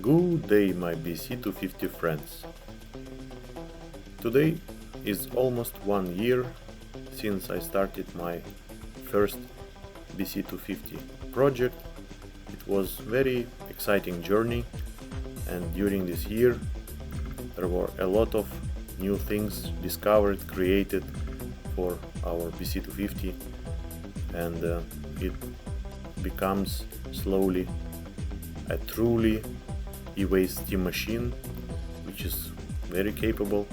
Good day, my BC-250 friends. Today is almost 1 year since I started my first BC-250 project. It was very exciting journey, and during this year there were a lot of new things discovered, created for our BC-250, and it becomes slowly a truly e-waste steam machine, which is very capable,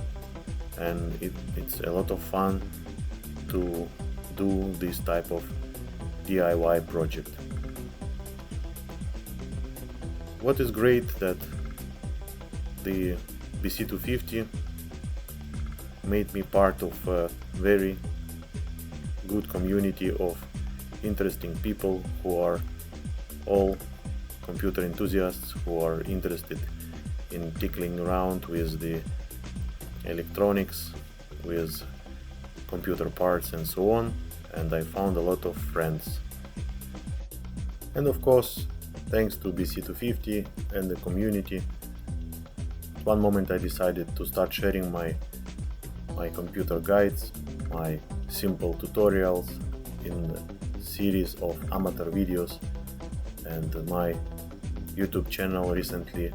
and it's a lot of fun to do this type of DIY project. What is great that the BC-250 made me part of a very good community of interesting people who are all computer enthusiasts who are interested in tickling around with the electronics, with computer parts and so on, and I found a lot of friends. And of course, thanks to BC-250 and the community, at one moment I decided to start sharing my computer guides, my simple tutorials in a series of amateur videos, and my YouTube channel recently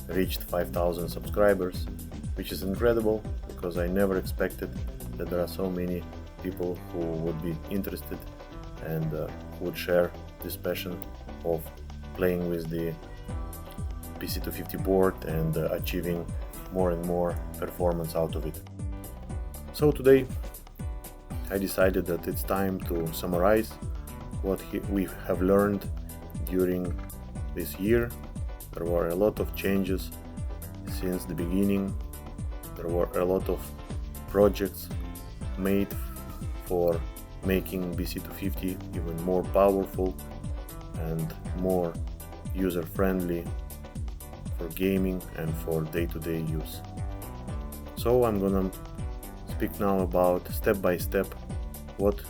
reached 5,000 subscribers, which is incredible because I never expected that there are so many people who would be interested and would share this passion of playing with the BC-250 board and achieving more and more performance out of it. So today I decided that it's time to summarize what we have learned during this year. There were a lot of changes since the beginning. There were a lot of projects made for making BC-250 even more powerful and more user-friendly for gaming and for day-to-day use. So I'm gonna speak now about step by step what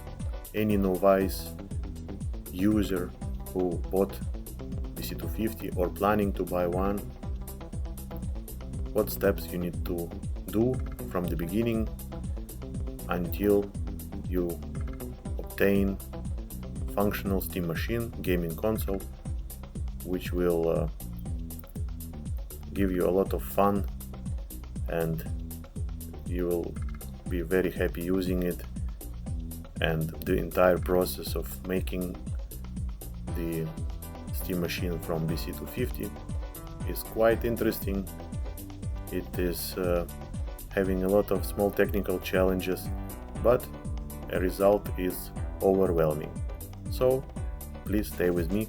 any novice user who bought BC-250 or planning to buy one, what steps you need to do from the beginning until you obtain functional steam machine, gaming console, which will give you a lot of fun and you will be very happy using it, and the entire process of making the steam machine from BC-250 is quite interesting. It is having a lot of small technical challenges, but a result is overwhelming. So please stay with me.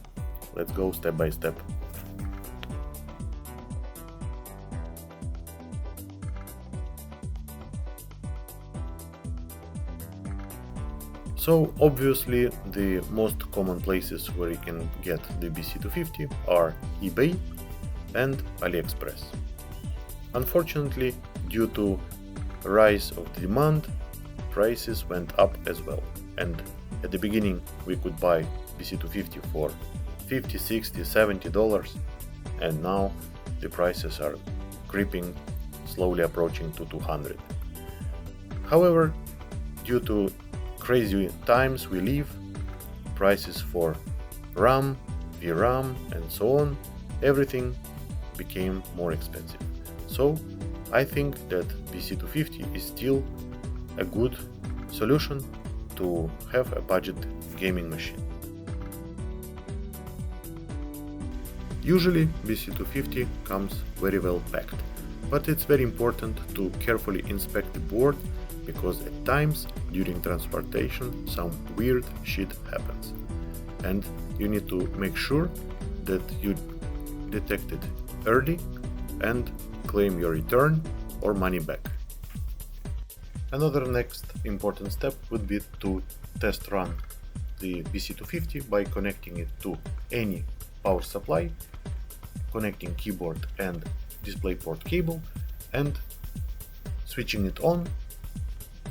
Let's go step by step. So obviously the most common places where you can get the BC-250 are eBay and AliExpress. Unfortunately, due to rise of the demand, prices went up as well, and at the beginning we could buy BC-250 for $50, $60, $70, and now the prices are creeping, slowly approaching to $200. However, due to crazy times we live, prices for RAM, VRAM and so on, everything became more expensive. So I think that BC-250 is still a good solution to have a budget gaming machine. Usually BC-250 comes very well packed, but it's very important to carefully inspect the board because at times during transportation some weird shit happens, and you need to make sure that you detect it early and claim your return or money back. Another next important step would be to test run the BC-250 by connecting it to any power supply, connecting keyboard and DisplayPort cable, and switching it on,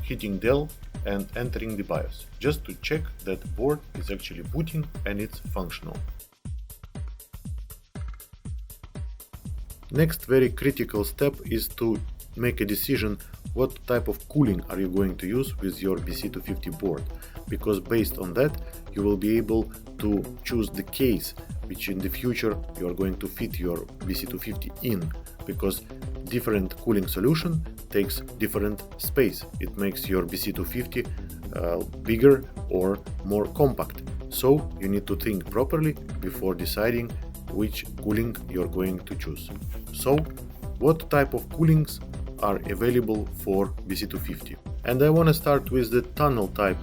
hitting Del and entering the BIOS, just to check that the board is actually booting and it's functional. Next very critical step is to make a decision what type of cooling are you going to use with your BC-250 board, because based on that you will be able to choose the case which in the future you are going to fit your BC-250 in, because different cooling solution takes different space. It makes your BC-250 bigger or more compact, so you need to think properly before deciding which cooling you're going to choose. So what type of coolings are available for BC-250? And I want to start with the tunnel type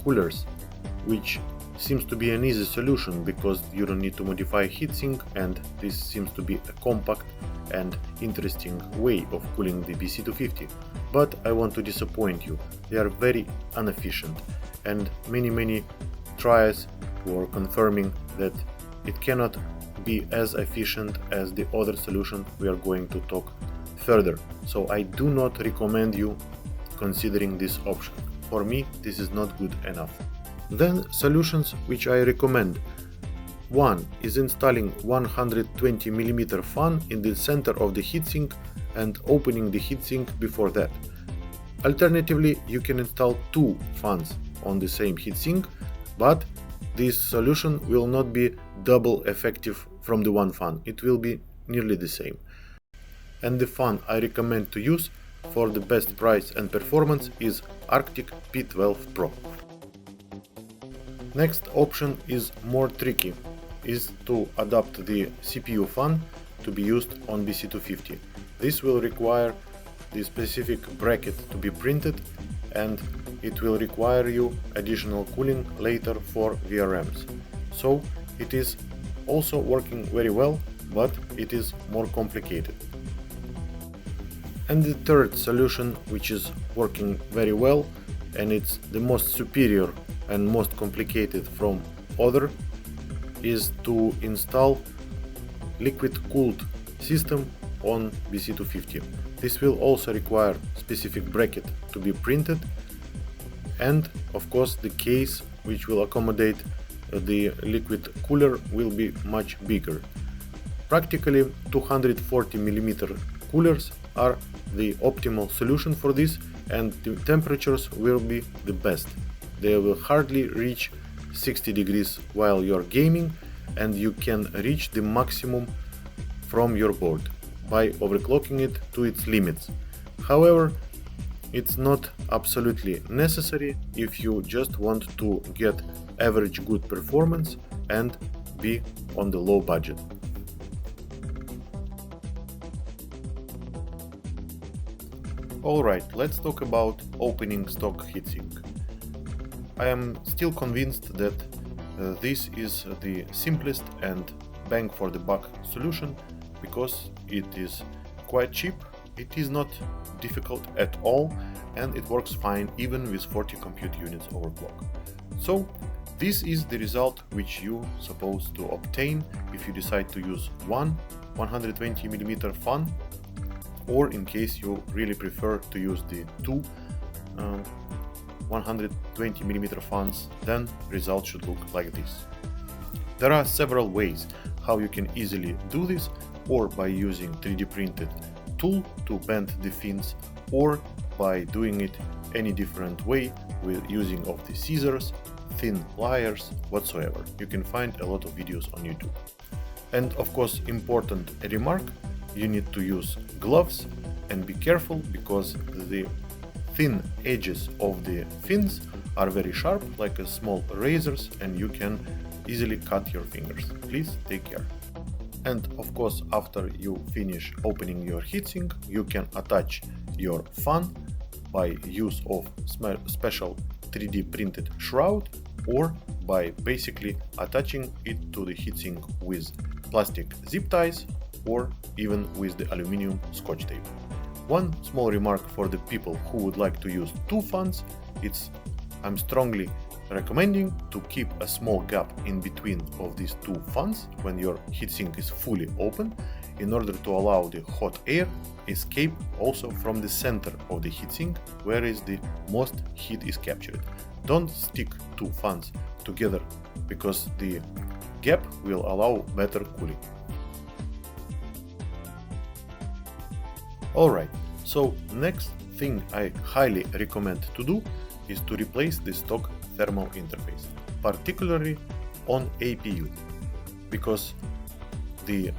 coolers, which seems to be an easy solution because you don't need to modify heatsink, and this seems to be a compact and interesting way of cooling the BC-250. But I want to disappoint you, they are very inefficient, and many trials were confirming that it cannot be as efficient as the other solution we are going to talk further. So I do not recommend you considering this option. For me, this is not good enough. Then solutions which I recommend. One is installing 120mm fan in the center of the heatsink and opening the heatsink before that. Alternatively, you can install two fans on the same heatsink, but this solution will not be double effective from the one fan. It will be nearly the same. And the fan I recommend to use for the best price and performance is Arctic P12 Pro. Next option is more tricky, is to adapt the CPU fan to be used on BC-250. This will require the specific bracket to be printed, and it will require you additional cooling later for VRMs. So it is also working very well, but it is more complicated. And the third solution, which is working very well, and it's the most superior and most complicated from other, is to install liquid cooled system on BC-250. This will also require specific bracket to be printed, and of course the case which will accommodate the liquid cooler will be much bigger. Practically 240mm coolers are the optimal solution for this, and the temperatures will be the best. They will hardly reach 60 degrees while you're gaming, and you can reach the maximum from your board by overclocking it to its limits. However, it's not absolutely necessary if you just want to get average good performance and be on the low budget. Alright, let's talk about opening stock heatsink. I am still convinced that this is the simplest and bang for the buck solution, because it is quite cheap, it is not difficult at all, and it works fine even with 40 compute units overclock. So this is the result which you supposed to obtain if you decide to use one 120mm fan, or in case you really prefer to use the two 120mm fans, then results should look like this. There are several ways how you can easily do this, or by using 3D printed tool to bend the fins, or by doing it any different way with using of the scissors, thin pliers, whatsoever. You can find a lot of videos on YouTube. And of course, important remark, you need to use gloves and be careful, because the thin edges of the fins are very sharp, like a small razors, and you can easily cut your fingers. Please take care. And of course, after you finish opening your heatsink, you can attach your fan by use of special 3D printed shroud, or by basically attaching it to the heatsink with plastic zip ties, or even with the aluminum scotch tape. One small remark for the people who would like to use two fans, I'm strongly recommending to keep a small gap in between of these two fans when your heatsink is fully open, in order to allow the hot air escape also from the center of the heatsink, where is the most heat is captured. Don't stick two fans together, because the gap will allow better cooling. Alright, so next thing I highly recommend to do is to replace the stock thermal interface, particularly on APU, because the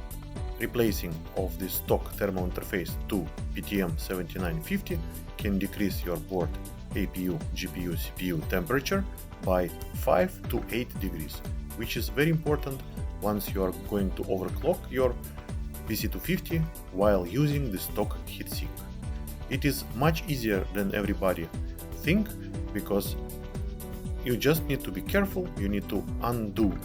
replacing of the stock thermal interface to PTM7950 can decrease your board APU, GPU, CPU temperature by 5 to 8 degrees, which is very important once you are going to overclock your BC-250 while using the stock heatsink. It is much easier than everybody think, because you just need to be careful. You need to undo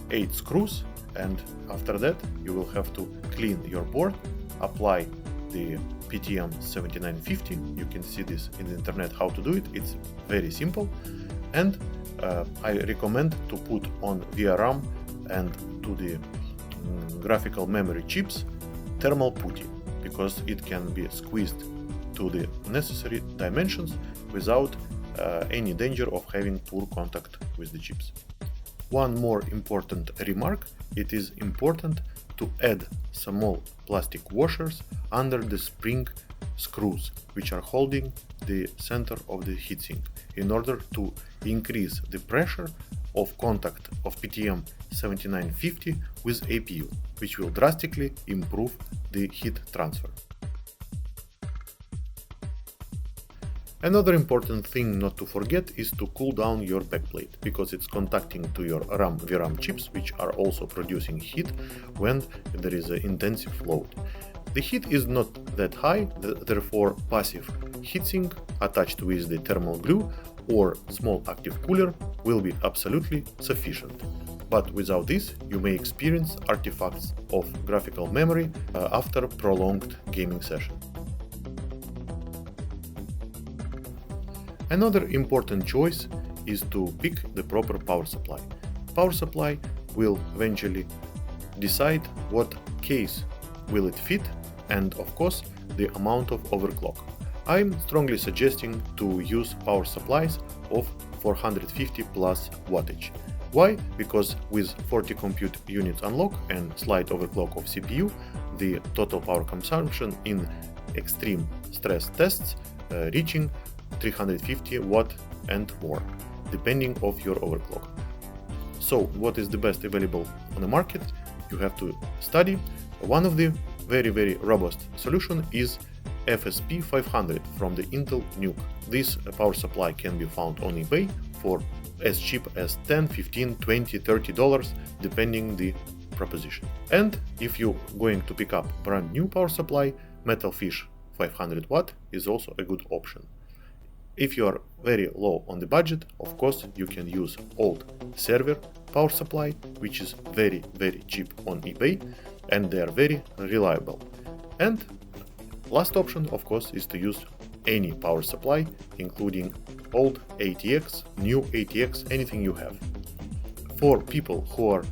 8 screws, and after that you will have to clean your board, apply the PTM7950. You can see this in the internet how to do it. It's very simple, and I recommend to put on VRAM and to the graphical memory chips thermal putty, because it can be squeezed to the necessary dimensions without any danger of having poor contact with the chips. One more important remark: it is important to add small plastic washers under the spring screws which are holding the center of the heatsink, in order to increase the pressure of contact of PTM7950 with APU, which will drastically improve the heat transfer. Another important thing not to forget is to cool down your backplate, because it's contacting to your RAM VRAM chips, which are also producing heat when there is an intensive load. The heat is not that high, therefore passive heatsink attached with the thermal glue or small active cooler will be absolutely sufficient. But without this, you may experience artifacts of graphical memory after prolonged gaming session. Another important choice is to pick the proper power supply. Power supply will eventually decide what case will it fit, and of course the amount of overclock. I'm strongly suggesting to use power supplies of 450 plus wattage. Why? Because with 40 compute units unlock and slight overclock of CPU, the total power consumption in extreme stress tests reaching 350 watt and more, depending of your overclock. So what is the best available on the market? You have to study. One of the very robust solution is FSP 500 from the Intel NUC. This power supply can be found on eBay for as cheap as $10, $15, $20, $30 depending the proposition. And if you're going to pick up brand new power supply, Metal Fish 500 watt is also a good option. If you are very low on the budget, of course you can use old server power supply, which is very cheap on eBay, and they are very reliable. And last option, of course, is to use any power supply, including old ATX, new ATX, anything you have. For people who are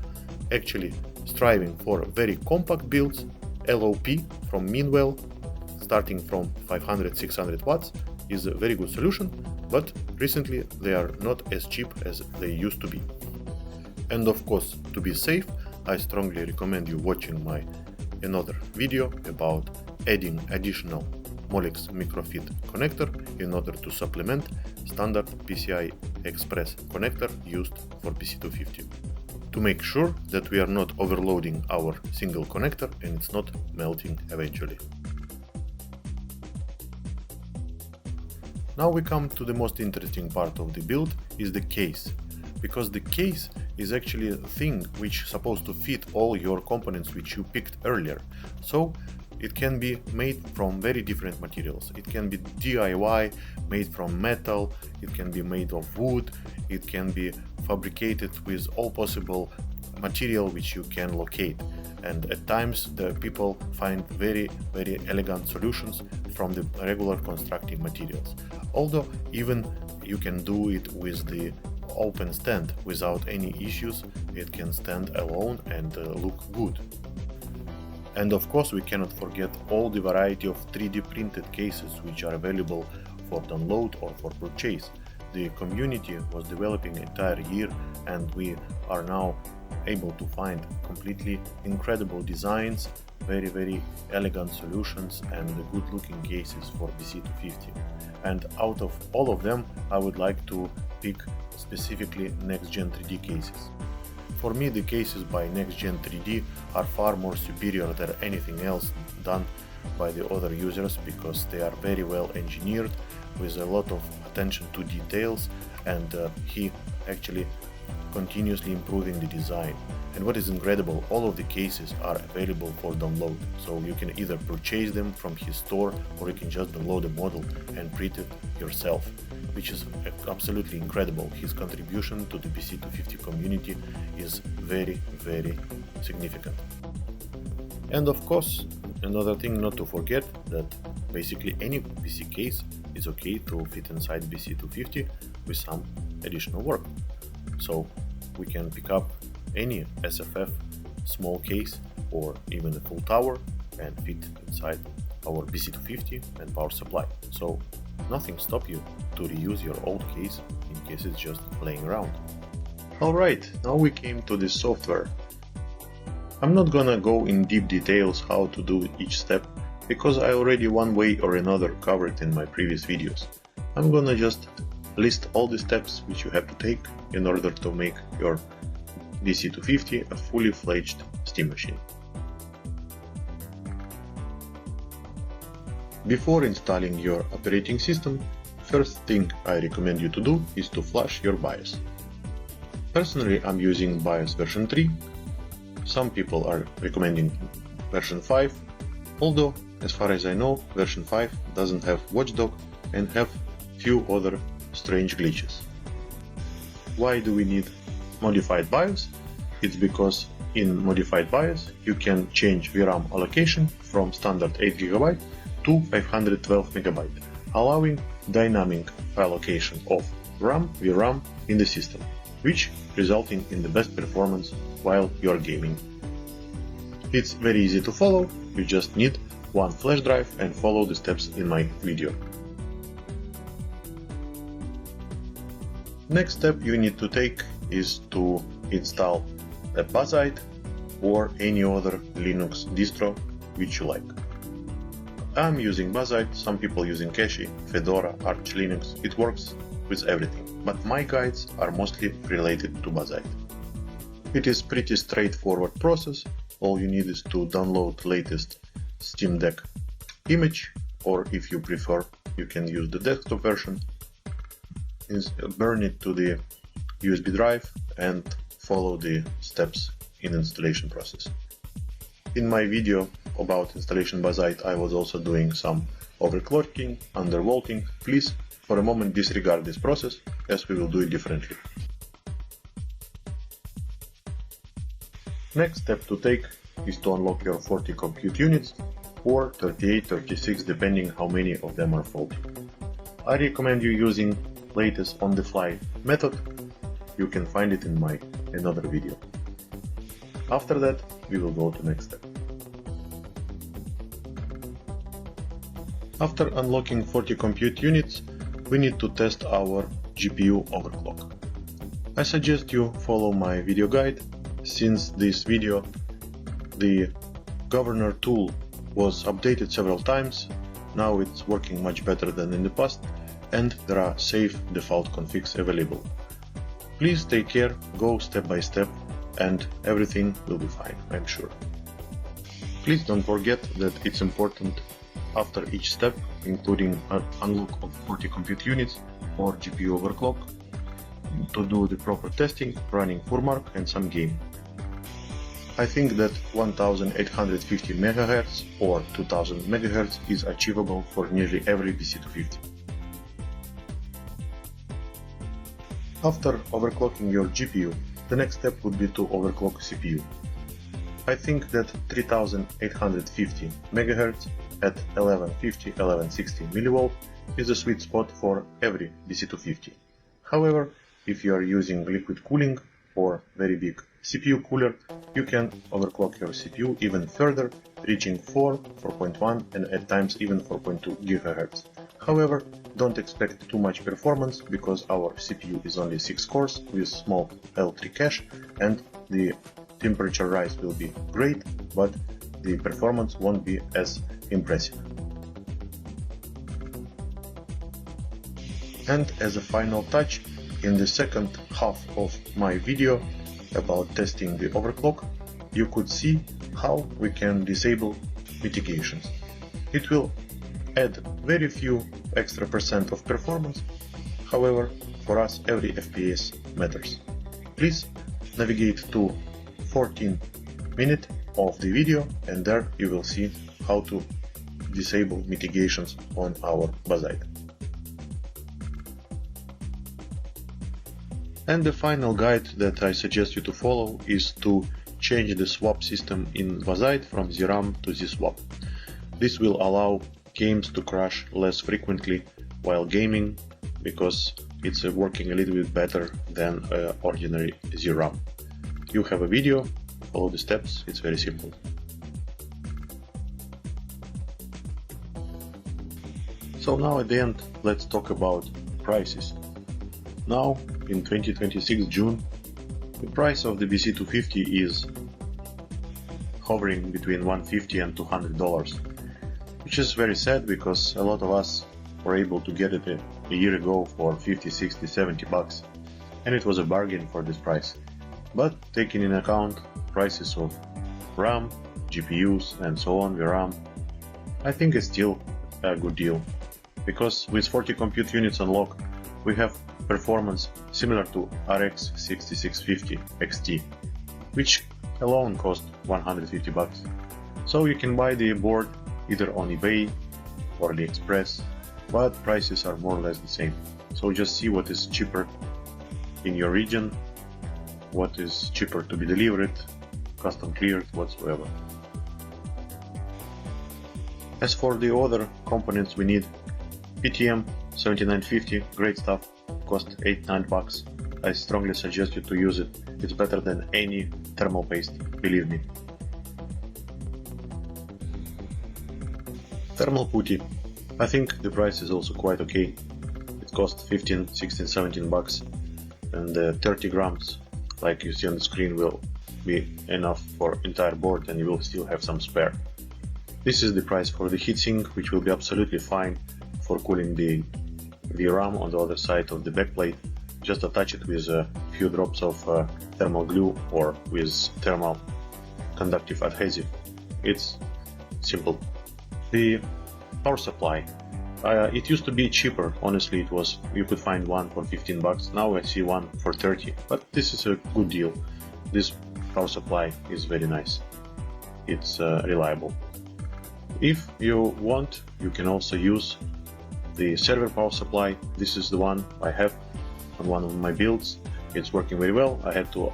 actually striving for very compact builds, LOP from Meanwell, starting from 500-600 watts, is a very good solution, but recently they are not as cheap as they used to be. And of course, to be safe, I strongly recommend you watching my another video about adding additional Molex microfit connector in order to supplement standard PCI Express connector used for BC-250, to make sure that we are not overloading our single connector and it's not melting eventually. Now we come to the most interesting part of the build, is the case, because the case is actually a thing which is supposed to fit all your components which you picked earlier. So it can be made from very different materials. It can be DIY, made from metal, it can be made of wood, it can be fabricated with all possible material which you can locate. And at times the people find very elegant solutions from the regular constructing materials. Although even you can do it with the open stand without any issues, it can stand alone and look good. And of course we cannot forget all the variety of 3D printed cases which are available for download or for purchase. The community was developing entire year, and we are now able to find completely incredible designs, very elegant solutions and good looking cases for BC-250. And out of all of them, I would like to pick specifically next-gen 3D cases. For me, the cases by next-gen 3D are far more superior than anything else done by the other users, because they are very well engineered with a lot of attention to details, and he actually continuously improving the design. And what is incredible, all of the cases are available for download, so you can either purchase them from his store or you can just download a model and print it yourself, which is absolutely incredible. His contribution to the BC-250 community is very significant. And of course, another thing not to forget, that basically any PC case is okay to fit inside BC-250 with some additional work. So we can pick up any SFF small case or even a full tower and fit inside our BC-250 and power supply. So nothing stops you to reuse your old case in case it's just laying around. Alright, now we came to the software. I'm not gonna go in deep details how to do each step, because I already one way or another covered in my previous videos. I'm gonna just list all the steps which you have to take in order to make your BC-250 a fully fledged steam machine. Before installing your operating system, first thing I recommend you to do is to flush your BIOS. Personally, I'm using BIOS version 3. Some people are recommending version 5, although as far as I know, version 5 doesn't have watchdog and have few other strange glitches. Why do we need modified BIOS? It's because in modified BIOS you can change VRAM allocation from standard 8GB to 512MB, allowing dynamic allocation of VRAM in the system, which resulting in the best performance while you're gaming. It's very easy to follow, you just need one flash drive and follow the steps in my video. Next step you need to take is to install a Bazzite or any other Linux distro which you like. I'm using Bazzite, some people using Cache, Fedora, Arch Linux. It works with everything, but my guides are mostly related to Bazzite. It is pretty straightforward process. All you need is to download latest Steam Deck image, or if you prefer, you can use the desktop version. Burn it to the USB drive and follow the steps in installation process. In my video about installation Bazzite, I was also doing some overclocking, undervolting. Please, for a moment, disregard this process, as we will do it differently. Next step to take is to unlock your 40 compute units, or 38, 36, depending how many of them are faulty. I recommend you using latest on-the-fly method. You can find it in my another video. After that, we will go to next step. After unlocking 40 compute units, we need to test our GPU overclock. I suggest you follow my video guide. Since this video, the governor tool was updated several times. Now it's working much better than in the past, and there are safe default configs available. Please take care, go step by step, and everything will be fine, I'm sure. Please don't forget that it's important after each step, including an unlock of 40 compute units or GPU overclock, to do the proper testing, running FurMark and some game. I think that 1850 MHz or 2000 MHz is achievable for nearly every BC-250. After overclocking your GPU, the next step would be to overclock CPU. I think that 3850 MHz at 1150-1160 mV is the sweet spot for every BC-250. However, if you are using liquid cooling or very big CPU cooler, you can overclock your CPU even further, reaching 4.1 and at times even 4.2 GHz. However, don't expect too much performance because our CPU is only 6 cores with small L3 cache and the temperature rise will be great, but the performance won't be as impressive. And as a final touch, in the second half of my video about testing the overclock, you could see how we can disable mitigations. It will add very few extra % of performance, however, for us every FPS matters. Please navigate to 14 minutes of the video and there you will see how to disable mitigations on our Bazzite. And the final guide that I suggest you to follow is to change the swap system in Bazzite from ZRAM to ZSwap. This will allow games to crash less frequently while gaming, because it's working a little bit better than ordinary ZRAM. You have a video, follow the steps, it's very simple. So now at the end, let's talk about prices. Now, in 2026 June, the price of the BC-250 is hovering between $150 and $200, which is very sad because a lot of us were able to get it a year ago for 50, 60, 70 bucks, and it was a bargain for this price. But taking in account prices of RAM, GPUs and so on, VRAM, I think it's still a good deal, because with 40 compute units on lock, we have performance similar to RX 6650 XT, which alone cost 150 bucks. So you can buy the board either on eBay or AliExpress, but prices are more or less the same. So just see what is cheaper in your region, what is cheaper to be delivered, custom cleared, whatsoever. As for the other components we need, PTM 7950, great stuff, cost 8-9 bucks. I strongly suggest you to use it, it's better than any thermal paste, believe me. Thermal putty, I think the price is also quite okay. It costs 15, 16, 17 bucks, and 30 grams, like you see on the screen, will be enough for entire board and you will still have some spare. This is the price for the heatsink, which will be absolutely fine for cooling the VRAM on the other side of the backplate. Just attach it with a few drops of thermal glue or with thermal conductive adhesive. It's simple. The power supply, it used to be cheaper, honestly. It was, you could find one for 15 bucks, now I see one for 30, but this is a good deal. This power supply is very nice, it's reliable. If you want, you can also use the server power supply. This is the one I have on one of my builds. It's working very well. I had to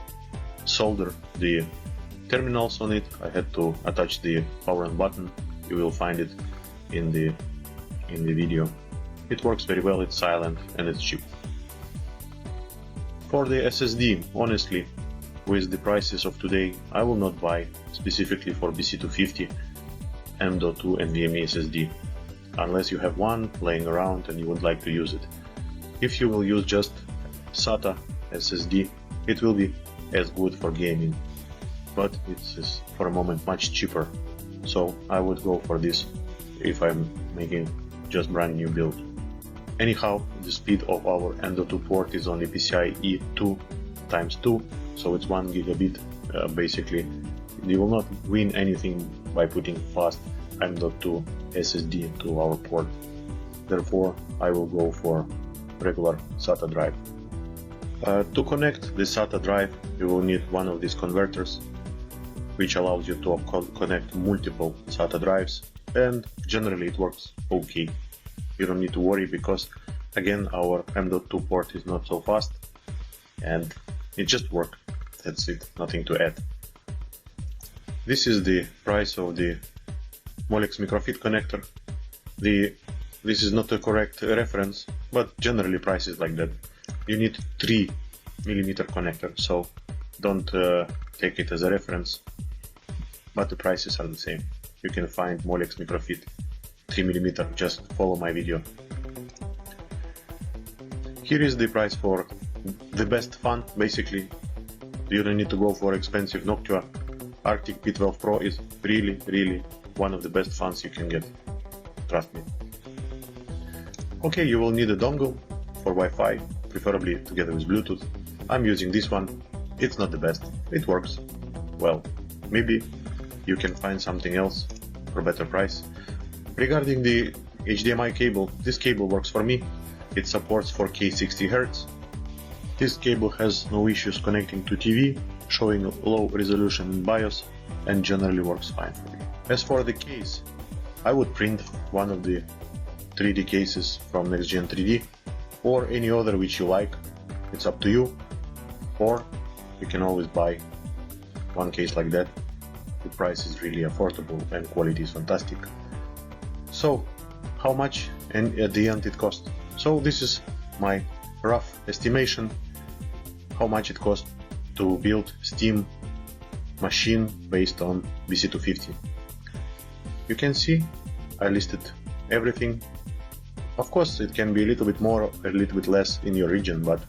solder the terminals on it, I had to attach the power on button. You will find it in the video. It works very well, it's silent and it's cheap. For the SSD, honestly, with the prices of today, I will not buy specifically for BC-250 M.2 NVMe SSD, unless you have one laying around and you would like to use it. If you will use just SATA SSD, it will be as good for gaming, but it's for a moment much cheaper, so I would go for this if I'm making just brand new build. Anyhow, the speed of our M.2 port is only PCIe 2x2, so it's 1 gigabit. Basically, you will not win anything by putting fast M.2 SSD to our port. Therefore, I will go for regular SATA drive. To connect the SATA drive, you will need one of these converters, which allows you to connect multiple SATA drives, and generally it works okay. You don't need to worry because, again, our M.2 port is not so fast and it just works. That's it, nothing to add. This is the price of the Molex microfit connector. This is not a correct reference, but generally price is like that. You need 3mm connector, so don't take it as a reference, but the prices are the same. You can find Molex microfit 3mm, just follow my video. Here is the price for the best fun, basically. You don't need to go for expensive Noctua. Arctic P12 Pro is really one of the best phones you can get. Trust me. Okay, you will need a dongle for Wi-Fi, preferably together with Bluetooth. I'm using this one. It's not the best. It works. Well, maybe you can find something else for a better price. Regarding the HDMI cable, this cable works for me. It supports 4K 60 Hz. This cable has no issues connecting to TV, showing low resolution in BIOS, and generally works fine for me. As for the case, I would print one of the 3D cases from Next Gen 3D, or any other which you like. It's up to you. Or you can always buy one case like that. The price is really affordable and quality is fantastic. So, how much and at the end it costs? So this is my rough estimation how much it costs to build Steam machine based on BC-250. You can see I listed everything. Of course it can be a little bit more or a little bit less in your region, but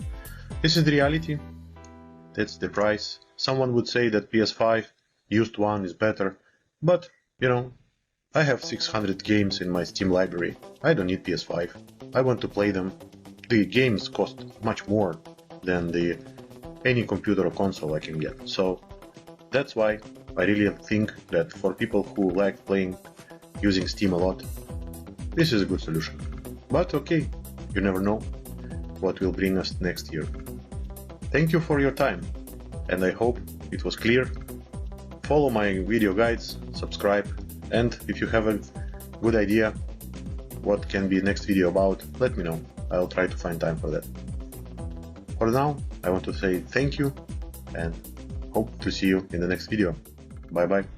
this is the reality. That's the price. Someone would say that PS5 used one is better, but you know, I have 600 games in my Steam library. I don't need PS5. I want to play them. The games cost much more than any computer or console I can get. So that's why I really think that for people who like playing using Steam a lot, this is a good solution. But okay, you never know what will bring us next year. Thank you for your time, and I hope it was clear. Follow my video guides, subscribe, and if you have a good idea what can be next video about, let me know. I'll try to find time for that. For now, I want to say thank you and hope to see you in the next video. Bye bye.